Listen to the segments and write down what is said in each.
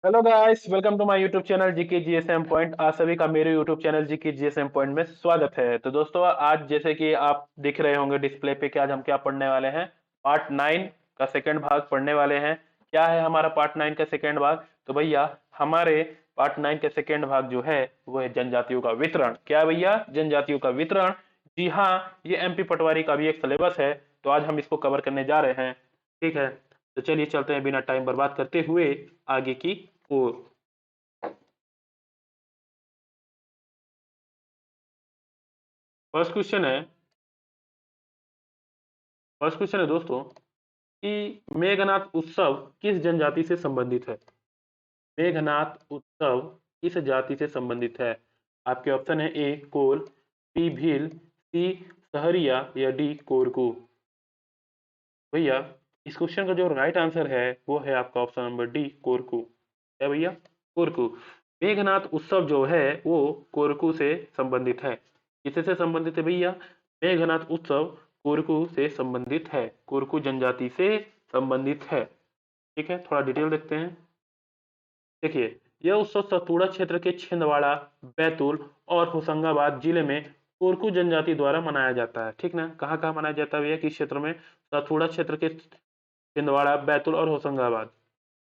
Hello guys, welcome to my YouTube channel GK GSM point. आप सभी का मेरे YouTube channel GK GSM point में स्वागत है। तो दोस्तों, आज जैसे कि आप दिख रहे होंगे डिस्प्ले पे कि आज हम क्या पढ़ने वाले हैं। पार्ट 9 का सेकंड भाग पढ़ने वाले हैं। क्या है हमारा पार्ट 9 का सेकंड भाग? तो भैया, हमारे पार्ट 9 का सेकंड भाग जो है वो है जनजातियों का वितरण। क्या है भैया? जनजातियों का वितरण। जी हाँ, ये एमपी पटवारी का भी एक सिलेबस है, तो आज हम इसको कवर करने जा रहे हैं। ठीक है, तो चलिए चलते हैं बिना टाइम बर्बाद करते हुए आगे की ओर। फर्स्ट क्वेश्चन है फर्स्ट क्वेश्चन है दोस्तों कि मेघनाथ उत्सव किस जनजाति से संबंधित है? मेघनाथ उत्सव किस जाति से संबंधित है? आपके ऑप्शन है: ए कोल, बी भील, सी सहरिया या डी कोरकू। भैया, इस क्वेश्चन का जो राइट आंसर है वो है आपका ऑप्शन नंबर डी कोरकू। क्या भैया? कोरकू। मेघनाथ उत्सव जो है वो कोरकू से संबंधित है। किससे संबंधित है भैया? मेघनाथ उत्सव कोरकू से संबंधित है, कोरकू जनजाति से संबंधित है। ठीक है, थोड़ा डिटेल देखते हैं। देखिए, यह उत्सव सतपुड़ा क्षेत्र के छिंदवाड़ा, बैतूल और होशंगाबाद जिले में कोरकू जनजाति द्वारा मनाया जाता है। ठीक ना? कहाँ कहाँ मनाया जाता है भैया? किस क्षेत्र में? सतपुड़ा क्षेत्र के छिंदवाड़ा, बैतूल और होशंगाबाद।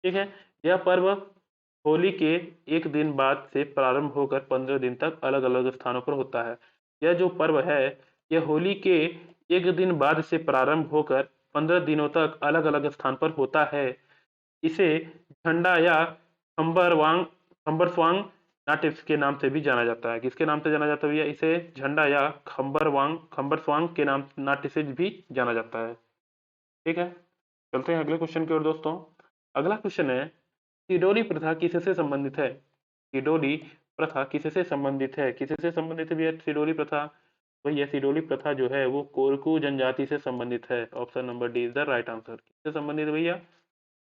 ठीक है। यह पर्व होली के एक दिन बाद से प्रारंभ होकर 15 दिन तक अलग अलग स्थानों पर होता है। यह जो पर्व है, यह होली के एक दिन बाद से प्रारंभ होकर 15 दिनों तक अलग अलग स्थान पर होता है। इसे झंडा या खंबरवांग खंबरस्वांग नाट्य के नाम से भी जाना जाता है। किसके नाम से जाना जाता है भैया? इसे झंडा या खंबरस्वांग के नाम नाट्य से भी जाना जाता है। ठीक है, चलते हैं अगले क्वेश्चन की ओर दोस्तों। अगला क्वेश्चन है: सिडोली प्रथा किससे संबंधित है? सिडोली प्रथा किससे संबंधित है? किससे संबंधित है भैया सिडोली प्रथा? भैया, सिडोली प्रथा जो है वो कोरकू जनजाति से संबंधित है। Option number D is the right answer. किससे संबंधित है भैया?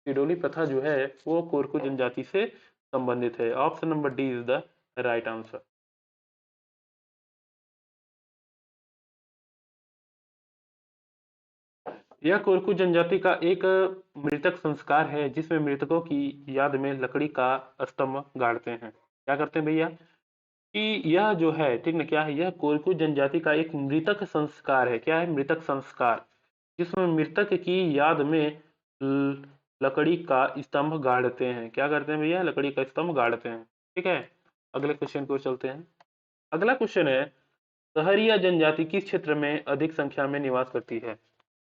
सिडोली प्रथा जो है वो कोरकू जनजाति से संबंधित है। Option number D is the right answer. यह कोरकू जनजाति का एक मृतक संस्कार है जिसमें मृतकों की याद में लकड़ी का स्तंभ गाड़ते हैं। क्या करते हैं भैया? कि यह जो है, ठीक ना, क्या है? यह कोरकू जनजाति का एक मृतक संस्कार है। क्या है? मृतक संस्कार, जिसमें मृतक की याद में लकड़ी का स्तंभ गाड़ते हैं। क्या करते हैं भैया? लकड़ी का स्तंभ गाड़ते हैं। ठीक है, अगले क्वेश्चन को चलते हैं। अगला क्वेश्चन है: सहरिया जनजाति किस क्षेत्र में अधिक संख्या में निवास करती है?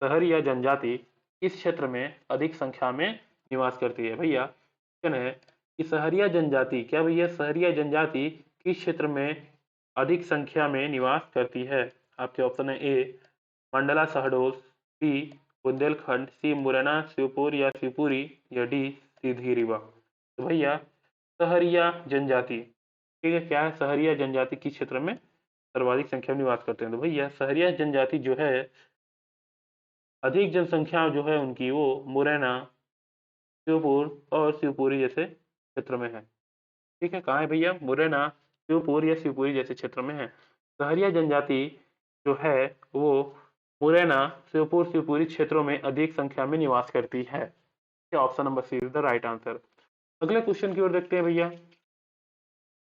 सहरिया जनजाति किस क्षेत्र में अधिक संख्या में निवास करती है? भैया, क्वेश्चन है कि सहरिया जनजाति, क्या भैया सहरिया जनजाति किस क्षेत्र में अधिक संख्या में निवास करती है? आपके ऑप्शन है: ए मंडला शहडोल, बी बुंदेलखंड, सी मुरैना शिवपुर या शिवपुरी या डी सीधी रीवा। तो भैया, सहरिया जनजाति, ठीक है, क्या है? सहरिया जनजाति किस क्षेत्र में सर्वाधिक संख्या में निवास करते हैं? तो भैया, सहरिया जनजाति जो है अधिक जनसंख्या जो है उनकी वो मुरैना, शिवपुर और शिवपुरी जैसे क्षेत्र में है। ठीक है, कहाँ है भैया? मुरैना, शिवपुर या शिवपुरी जैसे क्षेत्र में है। सहरिया जनजाति जो है वो मुरैना, शिवपुर, शिवपुरी क्षेत्रों में अधिक संख्या में निवास करती है। Option number C is the right answer. अगले क्वेश्चन की ओर देखते हैं भैया।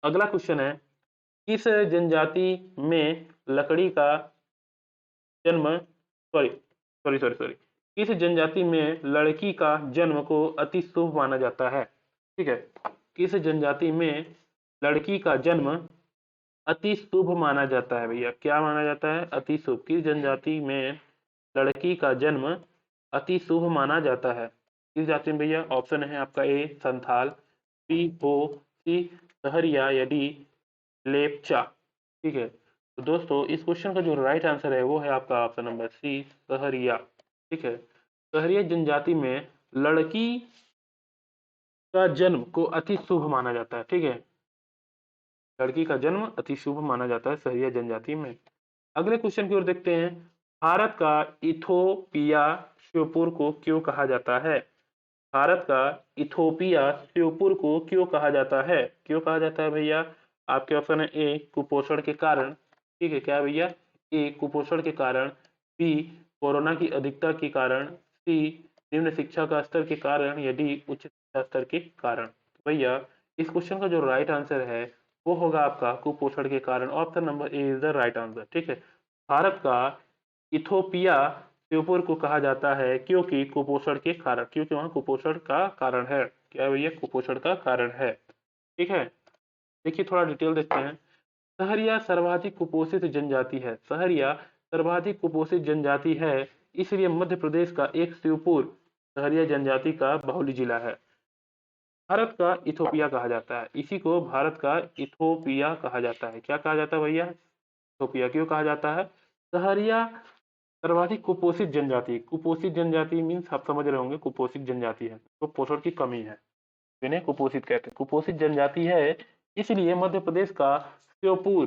अगला क्वेश्चन है: किस जनजाति में लकड़ी का जन्म सॉरी सॉरी सॉरी सॉरी किस जनजाति में लड़की का जन्म को अति शुभ माना जाता है? ठीक है, किस जनजाति में लड़की का जन्म अति शुभ माना जाता है? भैया, क्या माना जाता है? अति शुभ। किस जनजाति में लड़की का जन्म अति शुभ माना जाता है? किस जाति में भैया? ऑप्शन है आपका: ए संथाल, बी हो, सी सहरिया या डी लेपचा। ठीक है, तो दोस्तों इस क्वेश्चन का जो राइट आंसर है वो है आपका ऑप्शन नंबर सी सहरिया। ठीक है, सहरिया जनजाति में लड़की का जन्म को अति शुभ माना जाता है। ठीक है, लड़की का जन्म अति शुभ माना जाता है सहरिया जनजाति में। अगले क्वेश्चन की ओर देखते हैं। भारत का इथोपिया श्योपुर को क्यों कहा जाता है? भारत का इथोपिया श्योपुर को क्यों कहा जाता है? क्यों कहा जाता है भैया? आपके ऑप्शन है: ए कुपोषण के कारण, ठीक है, क्या है भैया? ए कुपोषण के कारण, बी कोरोना की अधिकता के कारण, सी निम्न शिक्षा का स्तर के कारण या डी उच्च शिक्षा स्तर के कारण। भैया इस क्वेश्चन का जो राइट आंसर है वो होगा आपका कुपोषण के कारण। Option number A is the right answer. ठीक है, भारत का इथोपिया त्योपुर को कहा जाता है क्योंकि कुपोषण के कारण, क्योंकि वहाँ कुपोषण का कारण है। क्या है भैया? कुपोषण का कारण है। ठीक है, देखिए थोड़ा डिटेल देखते हैं। सहरिया सर्वाधिक कुपोषित जनजाति है। सहरिया सर्वाधिक कुपोषित जनजाति है, इसलिए मध्य प्रदेश का एक शिवपुर सहरिया जनजाति का बाहुल्य जिला है। भारत का इथोपिया कहा जाता है, इसी को भारत का इथोपिया कहा जाता है। क्या कहा जाता है भैया? इथोपिया। क्यों कहा जाता है? सहरिया सर्वाधिक कुपोषित जनजाति। कुपोषित जनजाति मीन्स आप समझ रहे होंगे, कुपोषित जनजाति है तो पोषण की कमी है, इन्हें कुपोषित कहते हैं। कुपोषित जनजाति है, इसलिए मध्य प्रदेश का श्योपुर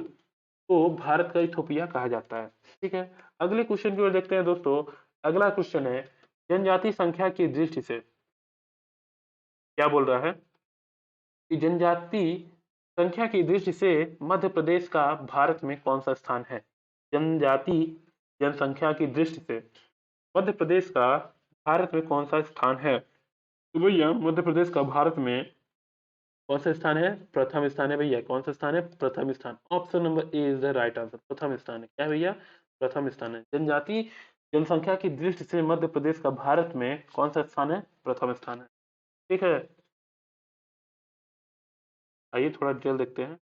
को भारत का इथोपिया कहा जाता है। ठीक है, अगले क्वेश्चन की ओर देखते हैं दोस्तों। अगला क्वेश्चन है, जनजाति संख्या की दृष्टि से क्या बोल रहा है कि जनजाति संख्या की दृष्टि से मध्य प्रदेश का भारत में कौन सा स्थान है? जनजाति जनसंख्या की दृष्टि से मध्य प्रदेश का भारत में कौन सा स्थान है? तो भैया मध्य प्रदेश का भारत में कौन सा स्थान है? प्रथम स्थान है भैया। कौन सा स्थान है? प्रथम स्थान। Option number A is the right answer. प्रथम स्थान है। क्या है भैया? प्रथम स्थान है। जनजाति जनसंख्या की दृष्टि से मध्य प्रदेश का भारत में कौन सा स्थान है? प्रथम स्थान है। ठीक है, आइए थोड़ा डिटेल देखते हैं।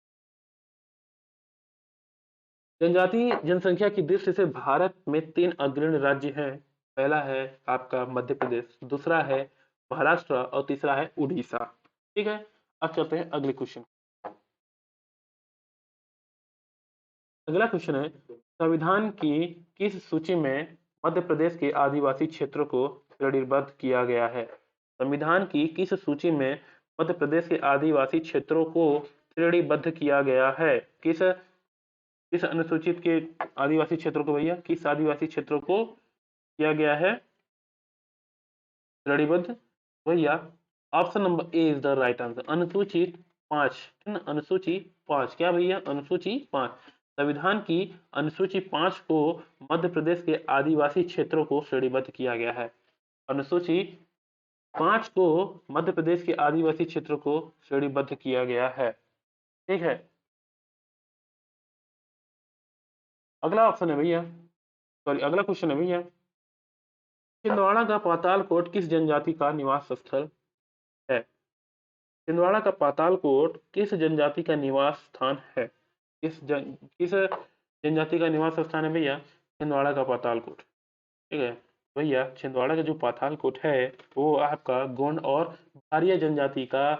जनजाति जनसंख्या की दृष्टि से भारत में 3 अग्रणी राज्य हैं। पहला है आपका मध्य प्रदेश, दूसरा है महाराष्ट्र और तीसरा है उड़ीसा। ठीक है, अब चलते हैं अगले क्वेश्चन। अगला क्वेश्चन है, संविधान की किस सूची में मध्य प्रदेश के आदिवासी क्षेत्रों को श्रेणीबद्ध किया गया है? संविधान की किस सूची में मध्य प्रदेश के आदिवासी क्षेत्रों को श्रेणीबद्ध किया गया है? किस किस अनुसूचित के आदिवासी क्षेत्रों को भैया, किस आदिवासी क्षेत्रों को किया गया है श्रेणीबद्ध? भैया option number A is the right answer. अनुसूचित 5। अनुसूची 5। क्या भैया? अनुसूची 5। संविधान की अनुसूची 5 को मध्य प्रदेश के आदिवासी क्षेत्रों को श्रेणीबद्ध किया गया है। अनुसूची 5 को मध्य प्रदेश के आदिवासी क्षेत्रों को श्रेणीबद्ध किया गया है। ठीक है, अगला ऑप्शन है भैया, सॉरी अगला क्वेश्चन है भैया, छिंदवाड़ा का पातालकोट किस जनजाति का निवास स्थल है? छिंदवाड़ा का पातालकोट किस जनजाति का निवास स्थान है? किस जनजाति का निवास स्थान है भैया? छिंदवाड़ा का पातालकोट। ठीक है भैया, छिंदवाड़ा का जो पातालकोट है वो आपका गोंड और भारिया जनजाति का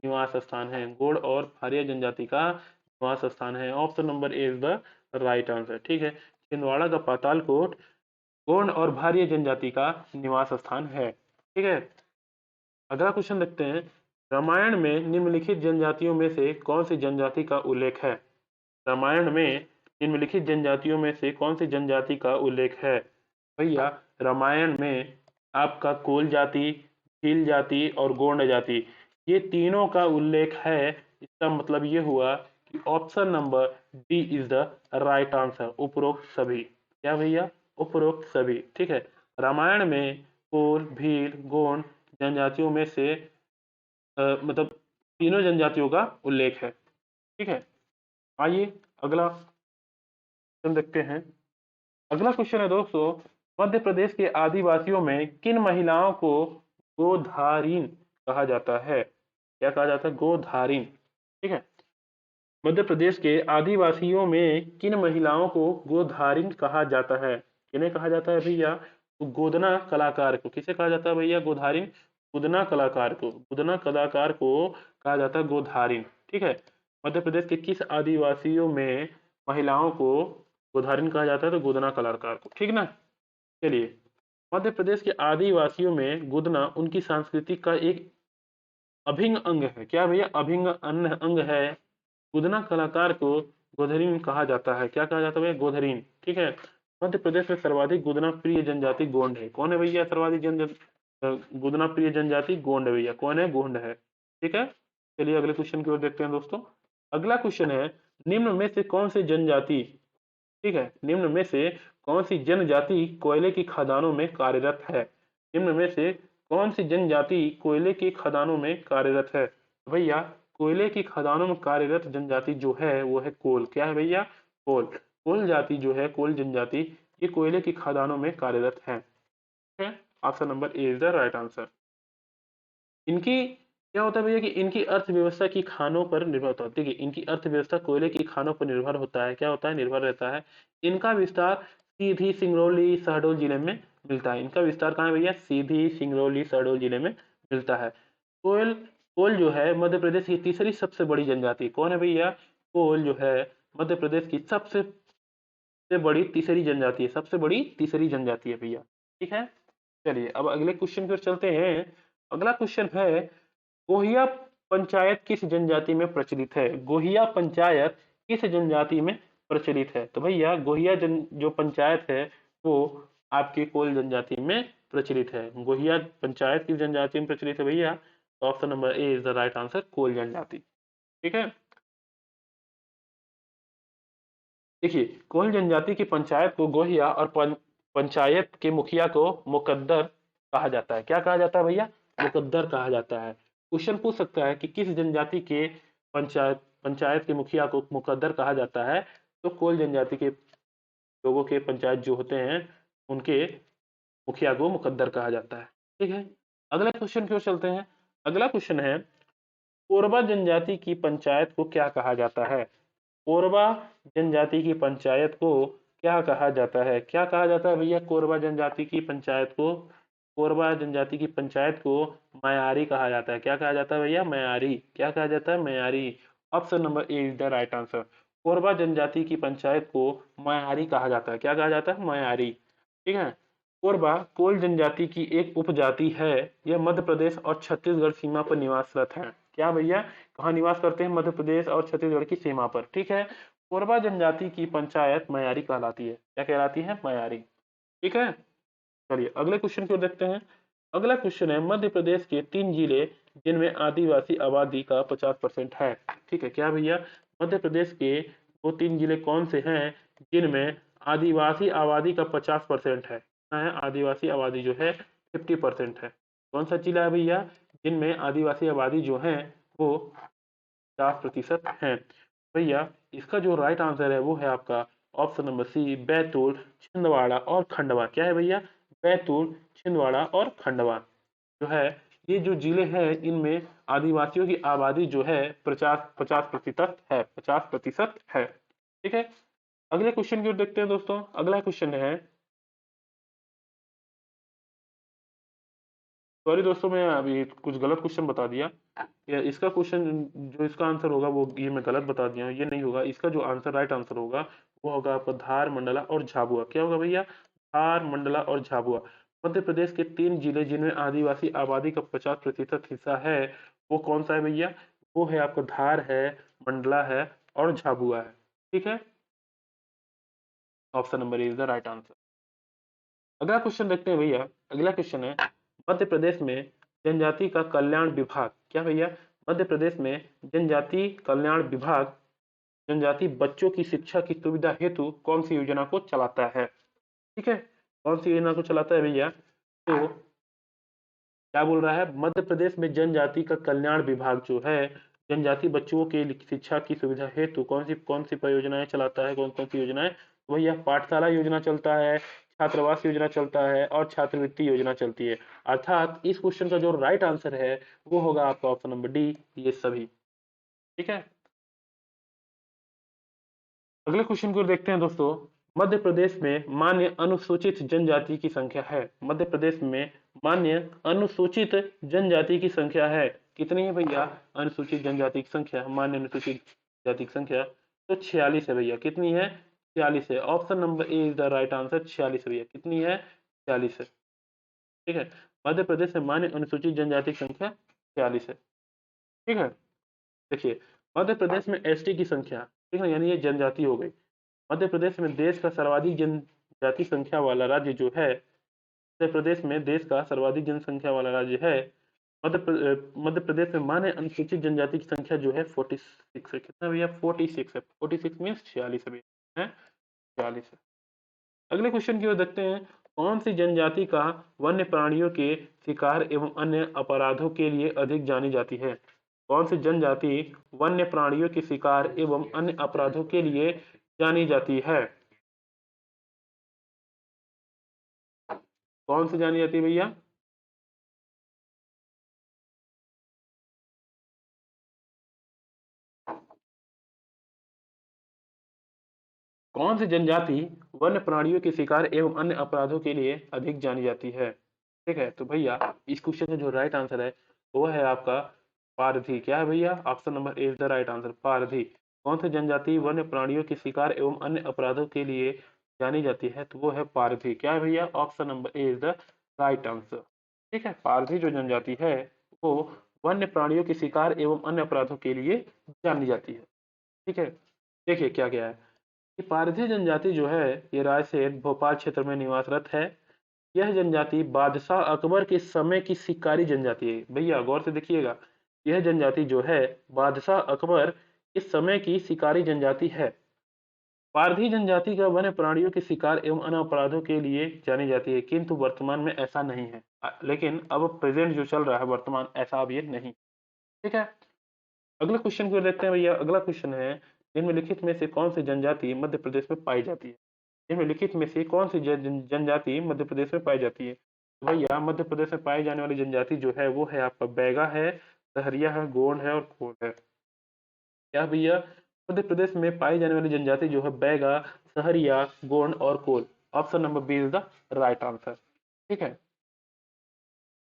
निवास स्थान है। गोंड और भारिया जनजाति का निवास स्थान है। Option number A is the right answer. ठीक है, छिंदवाड़ा का पातालकोट गोंड और भारिया जनजाति का निवास स्थान है। ठीक है, अगला क्वेश्चन देखते हैं। रामायण में निम्नलिखित जनजातियों में से कौन सी जनजाति का उल्लेख है? रामायण में निम्नलिखित जनजातियों में से कौन सी जनजाति का उल्लेख है? भैया रामायण में आपका कोल जाति, भील जाति और गोंड जाति, ये तीनों का उल्लेख है। इसका मतलब ये हुआ कि option number D is the right answer. उपरोक्त सभी। क्या भैया? उपरोक्त सभी। ठीक है, रामायण में कोल, भील, गोंड जनजातियों में से मतलब तीनों जनजातियों का उल्लेख है। ठीक है, आइए अगला क्वेश्चन देखते हैं। अगला क्वेश्चन है दोस्तों, मध्य प्रदेश के आदिवासियों में किन महिलाओं को गोधारिन कहा जाता है? क्या कहा जाता है? गोधारिन। ठीक है, मध्य प्रदेश के आदिवासियों में किन महिलाओं को गोधारिन कहा जाता है? किन्हें कहा जाता है भैया? तो गोदना कलाकार को। किसे कहा जाता है भैया गोधारिन? गोदना कलाकार को। गोदना कलाकार को कहा जाता है गोधारिन। ठीक है, मध्य प्रदेश के किस आदिवासियों में महिलाओं को गोधारिन कहा जाता है? तो गोदना कलाकार को। ठीक ना, चलिए, मध्य प्रदेश के आदिवासियों में गोदना उनकी संस्कृति का एक अभिन्न अंग है। क्या भैया? अभिन्न अंग है। गोदना कलाकार को गोधरीन कहा जाता है। क्या कहा जाता है भैया? गोधरीन। ठीक है, मध्य प्रदेश में सर्वाधिक गोदना प्रिय जनजाति गोंड है। कौन है भैया सर्वाधिक गोदना प्रिय जनजाति? गोंड है भैया। कौन है? गोंड है। ठीक है, चलिए अगले क्वेश्चन की ओर देखते हैं दोस्तों। अगला क्वेश्चन है, निम्न में से कौन सी जनजाति, ठीक है, निम्न में से कौन सी जनजाति कोयले की खदानों में कार्यरत है? निम्न में से कौन सी जनजाति कोयले की खदानों में कार्यरत है? भैया कोयले की खदानों में कार्यरत जनजाति जो है वो है कोल। क्या है भैया? कोल। कोल जाति जो है, कोल जनजाति, ये कोयले की खदानों में कार्यरत है। ठीक है, option number A is the right answer. इनकी क्या होता है भैया कि इनकी अर्थव्यवस्था की खानों पर निर्भर होता है। देखिए इनकी अर्थव्यवस्था कोयले की खानों पर निर्भर होता है। क्या होता है? निर्भर रहता है। इनका विस्तार सीधी, सिंगरौली, शहडोल जिले में मिलता है। इनका विस्तार कहाँ है भैया? सीधी, सिंगरौली, शहडोल जिले में मिलता है। कोयल कोल जो है मध्य प्रदेश की तीसरी सबसे बड़ी जनजाति। कौन है भैया? कोल जो है मध्य प्रदेश की सबसे बड़ी तीसरी जनजाति है। सबसे बड़ी तीसरी जनजाति है भैया। ठीक है, चलिए अब अगले क्वेश्चन पर चलते हैं। अगला क्वेश्चन है, गोहिया पंचायत किस जनजाति में प्रचलित है? गोहिया पंचायत किस जनजाति में प्रचलित है? तो भैया गोहिया जो पंचायत है वो आपकी कोल जनजाति में प्रचलित है। गोहिया पंचायत किस जनजाति में प्रचलित है भैया? तो option number A is the right answer, Kol जनजाति। ठीक है, देखिए कोल जनजाति की पंचायत को गोहिया और पंचायत के मुखिया को मुकद्दर कहा जाता है। क्या कहा जाता है भैया? मुकद्दर कहा जाता है। क्वेश्चन पूछ सकता है कि किस जनजाति के पंचायत के मुखिया को मुकद्दर कहा जाता है? तो कोल जनजाति के लोगों के पंचायत जो होते हैं उनके मुखिया को मुकद्दर कहा जाता है। ठीक है, अगला क्वेश्चन की ओर चलते हैं। अगला क्वेश्चन है, कोरबा जनजाति की पंचायत को क्या कहा जाता है? कोरबा जनजाति की पंचायत को क्या कहा जाता है? क्या कहा जाता है भैया कोरबा जनजाति की पंचायत को? कोरबा जनजाति की पंचायत को मयारी कहा जाता है। क्या कहा जाता है भैया? मयारी। क्या कहा जाता है? मयारी। Option number A is the right answer. Korba जनजाति की पंचायत को मयारी कहा जाता है। क्या कहा जाता है? मयारी। ठीक है, कोरबा कोल जनजाति की एक उपजाति है। यह मध्य प्रदेश और छत्तीसगढ़ सीमा पर निवासरत है। क्या भैया? कहाँ निवास करते हैं? मध्य प्रदेश और छत्तीसगढ़ की सीमा पर। ठीक है, कोरबा जनजाति की पंचायत मयारी कहलाती है। क्या कहलाती है? मयारी। ठीक है, चलिए अगले क्वेश्चन की ओर देखते हैं। अगला क्वेश्चन है, मध्य प्रदेश के 3 जिले जिनमें आदिवासी आबादी का 50% है। ठीक है, क्या भैया? मध्य प्रदेश के वो 3 जिले कौन से हैं जिनमें आदिवासी आबादी का 50% है? आदिवासी आबादी जो है 50% है। कौन सा जिला है भैया जिनमें आदिवासी आबादी जो है वो 50% है? भैया इसका जो राइट आंसर है वो है आपका option number C, Betul, Chhindwara और खंडवा। क्या है भैया? बैतूल, छिंदवाड़ा और खंडवा जो है, ये जो जिले हैं इनमें आदिवासियों की आबादी जो है 50% है। 50% है। ठीक है, अगले क्वेश्चन की ओर देखते हैं दोस्तों। अगला क्वेश्चन है, सॉरी दोस्तों मैं अभी कुछ गलत क्वेश्चन बता दिया। इसका क्वेश्चन जो इसका आंसर होगा वो ये मैं गलत बता दिया हूँ, ये नहीं होगा। इसका जो आंसर राइट आंसर होगा वो होगा आपका धार, मंडला और झाबुआ। क्या होगा भैया? धार, मंडला और झाबुआ। मध्य प्रदेश के 3 जिले जिनमें आदिवासी आबादी का 50% हिस्सा है वो कौन सा है भैया? वो है आपका धार है, मंडला है और झाबुआ है। ठीक है, option number is the right answer. अगला क्वेश्चन देखते हैं भैया। अगला क्वेश्चन है, मध्य प्रदेश में जनजाति का कल्याण विभाग। क्या भैया? मध्य प्रदेश में जनजाति कल्याण विभाग जनजाति बच्चों की शिक्षा की सुविधा हेतु कौन सी योजना को चलाता है? ठीक है, कौन सी योजना को चलाता है भैया? तो क्या बोल रहा है? मध्य प्रदेश में जनजाति का कल्याण विभाग जो है जनजाति बच्चों के शिक्षा की सुविधा हेतु कौन सी परियोजनाएं चलाता है? कौन कौन सी योजनाएं? तो भैया पाठशाला योजना चलता है, छात्रावास योजना चलता है और छात्रवृत्ति योजना चलती है। अर्थात इस क्वेश्चन का जो राइट आंसर है वो होगा आपका ऑप्शन नंबर डी, ये सभी। ठीक है, अगले क्वेश्चन को देखते हैं दोस्तों। मध्य प्रदेश में मान्य अनुसूचित जनजाति की संख्या है। मध्य प्रदेश में मान्य अनुसूचित जनजाति की संख्या है। कितनी है भैया? अनुसूचित जनजाति की संख्या, मान्य अनुसूचित जाति की संख्या तो 46 है भैया। कितनी है? 46 है। Option number A is the right answer, 46 भैया। कितनी है? 46 है। ठीक है, मध्य प्रदेश में मान्य अनुसूचित जनजाति की संख्या 46 है। ठीक है, देखिए मध्य प्रदेश में एसटी की संख्या, ठीक है, यानी ये जनजाति हो गई। मध्य प्रदेश में देश का सर्वाधिक जनजाति संख्या वाला राज्य जो है, मध्य प्रदेश में देश का सर्वाधिक जनसंख्या वाला राज्य है मध्य प्रदेश में मान्य अनुसूचित जनजाति की संख्या जो है 46 है। कितना भैया? 46 है। 46 मीन्स 46 है भैया, है 46 है। अगले क्वेश्चन की ओर देखते हैं। कौन सी जनजाति का वन्य प्राणियों के शिकार एवं अन्य अपराधों के लिए अधिक जानी जाती है? कौन सी जनजाति वन्य प्राणियों के शिकार एवं अन्य अपराधों के लिए जानी जाती है? कौन सी जानी जाती है भैया? कौन सी जनजाति वन्य प्राणियों के शिकार एवं अन्य अपराधों के लिए अधिक जानी जाती है? ठीक है, तो भैया इस क्वेश्चन का जो राइट आंसर है वो है आपका पारधी। क्या है भैया? Option number A is the right answer, Pardhi. कौन सी जनजाति वन्य प्राणियों के शिकार एवं अन्य अपराधों के लिए जानी जाती है? तो वो है पारधी। क्या है भैया? Option number A is the right answer. ठीक है, पारधी जो जनजाति है वो वन्य प्राणियों के शिकार एवं अन्य अपराधों के लिए जानी जाती है। ठीक है, देखिए क्या क्या है। ये पारधी जनजाति जो है ये रायसेन भोपाल क्षेत्र में निवासरत है। यह जनजाति बादशाह अकबर के समय की शिकारी जनजाति है। भैया गौर से देखिएगा, यह जनजाति जो है बादशाह अकबर के समय की शिकारी जनजाति है। पारधी जनजाति का वन्य प्राणियों के शिकार एवं अन्य अपराधों के लिए जानी जाती है, किंतु वर्तमान में ऐसा नहीं है। लेकिन अब प्रेजेंट जो चल रहा है वर्तमान, ऐसा अब ये नहीं। ठीक है, अगले क्वेश्चन को देखते हैं भैया। अगला क्वेश्चन है, निम्नलिखित में से कौन सी जनजाति मध्य प्रदेश में पाई जाती है? निम्नलिखित में से कौन सी जनजाति मध्य प्रदेश में पाई जाती है? तो भैया मध्य प्रदेश में पाई जाने वाली जनजाति जो है वो है आपका बैगा है, सहरिया है, गोंड है और कोल है। क्या भैया? मध्य प्रदेश में पाई जाने वाली जनजाति जो है बैगा, सहरिया, गोंड और Kol. Option number B is the right answer. ठीक है,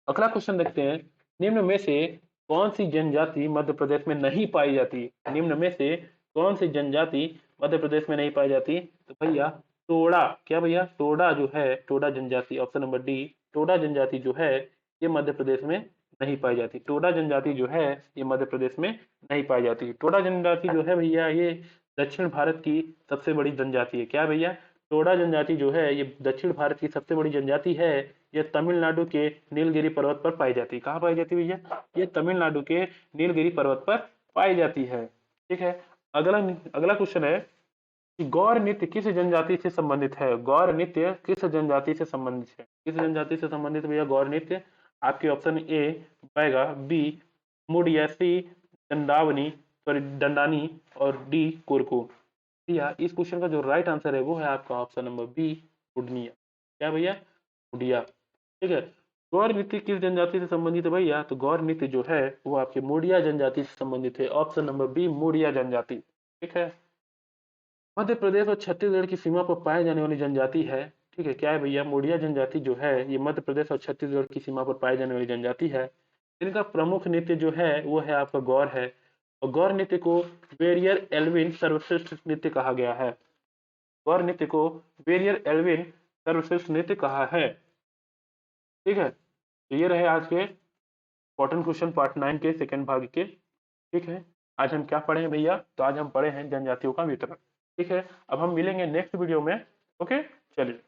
अगला क्वेश्चन देखते हैं। निम्न में से कौन सी जनजाति मध्य प्रदेश में नहीं पाई जाती? निम्न में से कौन सी जनजाति मध्य प्रदेश में नहीं पाई जाती? तो भैया टोडा। क्या भैया? टोडा जो है, टोडा जनजाति, ऑप्शन नंबर डी, टोडा जनजाति जो है ये मध्य प्रदेश में नहीं पाई जाती। टोडा जनजाति जो है ये मध्य प्रदेश में नहीं पाई जाती। टोडा जनजाति जो है भैया ये दक्षिण भारत की सबसे बड़ी जनजाति है। क्या भैया? टोडा जनजाति जो है ये दक्षिण भारत की सबसे बड़ी जनजाति है। यह तमिलनाडु के नीलगिरी पर्वत पर पाई जाती है। कहाँ पाई जाती है भैया? ये तमिलनाडु के नीलगिरी पर्वत पर पाई जाती है। ठीक है, अगला अगला क्वेश्चन है कि गौर नृत्य किस जनजाति से संबंधित है? गौर नृत्य किस जनजाति से संबंधित है? किस जनजाति से संबंधित भैया गौर नृत्य? आपके option A Baiga, B Muria, C Dandavani, sorry Dandani और डी कोरकू। भैया इस क्वेश्चन का जो राइट आंसर है वो है आपका ऑप्शन नंबर बी उडनिया। क्या भैया? उड़िया। ठीक है, गौर नृत्य किस जनजाति से संबंधित है भैया? तो गौर नृत्य जो है वो आपके मुड़िया जनजाति से संबंधित है। ऑप्शन नंबर बी मुड़िया जनजाति। ठीक है, मध्य प्रदेश और छत्तीसगढ़ की सीमा पर पाए जाने वाली जनजाति है। ठीक है, क्या है भैया? मुड़िया जनजाति जो है ये मध्य प्रदेश और छत्तीसगढ़ की सीमा पर पाए जाने वाली जनजाति है। इनका प्रमुख नृत्य जो है वो है आपका गौर है। और गौर नृत्य को वेरियर एल्विन सर्वश्रेष्ठ नृत्य कहा गया है। गौर नृत्य को वेरियर एल्विन सर्वश्रेष्ठ नृत्य कहा है। ठीक है, तो ये रहे आज के इंपॉर्टेंट क्वेश्चन पार्ट 9 के सेकंड भाग के। ठीक है, आज हम क्या पढ़े हैं भैया? तो आज हम पढ़े हैं जनजातियों का वितरण। ठीक है, अब हम मिलेंगे नेक्स्ट वीडियो में। ओके, चलिए।